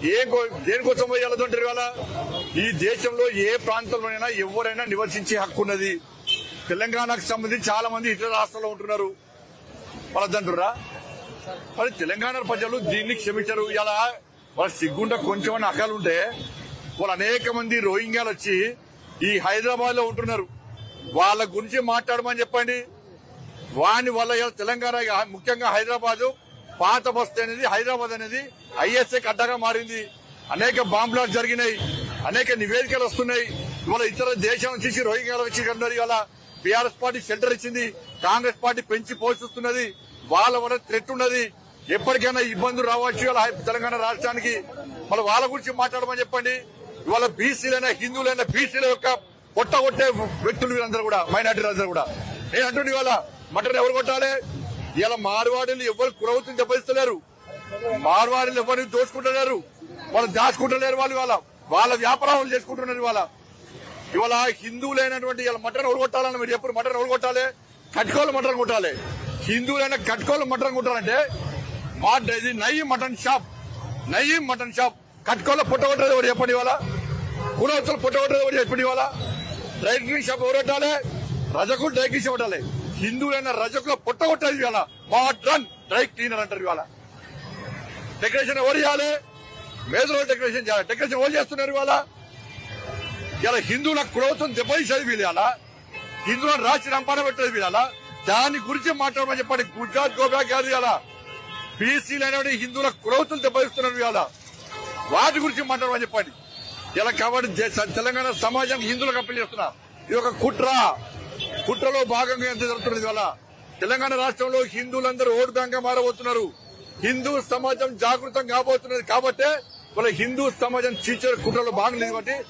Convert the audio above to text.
దేనికోసం వెళ్ళదంటారు ఇవాళ? ఈ దేశంలో ఏ ప్రాంతంలోనైనా ఎవరైనా నివసించే హక్కు ఉన్నది. తెలంగాణకు సంబంధించి చాలా మంది ఇతర రాష్ట్రాల్లో ఉంటున్నారు, వాళ్ళదంటురా. మరి తెలంగాణ ప్రజలు దీన్ని క్షమించరు. ఇలా వాళ్ళ సిగ్గుంట కొంచెం అకాలుంటే వాళ్ళు అనేక మంది రోహింగ్యాలు వచ్చి ఈ హైదరాబాద్ లో ఉంటున్నారు. వాళ్ళ గురించి మాట్లాడమని చెప్పండి. వాని వల్ల తెలంగాణ ముఖ్యంగా హైదరాబాద్ పాత బస్తీ అనేది హైదరాబాద్ అనేది ఐఎస్ఐ అడ్డగా మారింది. అనేక బాంబ్లాలు జరిగినాయి, అనేక నివేదికలు వస్తున్నాయి. ఇవాళ ఇతర దేశం నుంచి రోహింగ్యాలు వచ్చి ఇవాళ బీఆర్ఎస్ పార్టీ సెంటర్ ఇచ్చింది, కాంగ్రెస్ పార్టీ పెంచి పోషిస్తున్నది. వాళ్ళ వల్ల థ్రెట్ ఉన్నది. ఎప్పటికైనా ఇబ్బందులు రావచ్చు ఇవాళ తెలంగాణ రాష్ట్రానికి. మళ్ళీ వాళ్ళ గురించి మాట్లాడమని చెప్పండి. ఇవాళ బీసీలైనా హిందువులైనా బీసీల యొక్క కొట్టగొట్టే వ్యక్తులు వీళ్ళందరూ కూడా, మైనార్టీలందరూ కూడా. నేను అంటుండే ఇవాళ మటన్ ఎవరు కొట్టాలి? ఇలా మార్వాడీలు ఎవరు కురవతుని దెబ్బతిస్తలేరు, మార్వాడీలు ఎవరిని దోచుకుంటున్నారు, వాళ్ళు దాచుకుంటలేరు. వాళ్ళు వాళ్ళ వ్యాపారాలు చేసుకుంటున్నారు. ఇవాళ హిందువులైనటువంటి ఇలా మటన్ ఎవరు కొట్టాలని మీరు ఎప్పుడు మటన్ ఎవరు కొట్టాలి? కట్కోలు మటన్ కొట్టాలి. హిందువులైన కట్కోలు మటన్ కొట్టాలంటే ఇది నయీం మటన్ షాప్ కట్కోల పుట్టగొట్టేది ఎవరు చెప్పండి? ఇవాళ కులవతలు పుట్టగొట్టేది ఎవరు చెప్పండి? ఇవాళ డ్రై క్లీన్ షాప్ ఎవరు పెట్టాలి? రజకులు డ్రై క్లీన్ షాప్ పెట్టాలి. హిందువులైన రజకుల పుట్టగొట్టేది ఇవాళ మోడ్రన్ డ్రై క్లీనర్ అంటారు. ఇవాళ డెకరేషన్ ఎవరు చేయాలి? మేధలో డెకరేషన్ చేయాలి. డెకరేషన్ ఎవరు చేస్తున్నారు? ఇలా హిందువుల కులవతం దెబ్బతీసేది వీళ్ళ, హిందువులను రాసి రంపాన పెట్టేది వీళ్ళ. దాని గురించి మాట్లాడమని చెప్పండి. గుజరాత్ గోబ్యాక్ కాదు ఇలా బీసీలైన హిందువుల కులవతులు దెబ్బతీస్తున్నారు ఇవాళ. వాటి గురించి మాట్లాడమని చెప్పండి. ఇలా కాబట్టి తెలంగాణ సమాజానికి హిందువులకు అప్పీల్ చేస్తున్నా. ఇది ఒక కుట్రలో భాగంగా ఎంత జరుగుతున్నది ఇవాళ. తెలంగాణ రాష్ట్రంలో హిందువులందరూ ఓటు బ్యాంక్గా మారబోతున్నారు. హిందూ సమాజం జాగృతం కాబోతున్నది. కాబట్టే వాళ్ళ హిందూ సమాజం చీల్చే కుట్రలో భాగం లేదు. కాబట్టి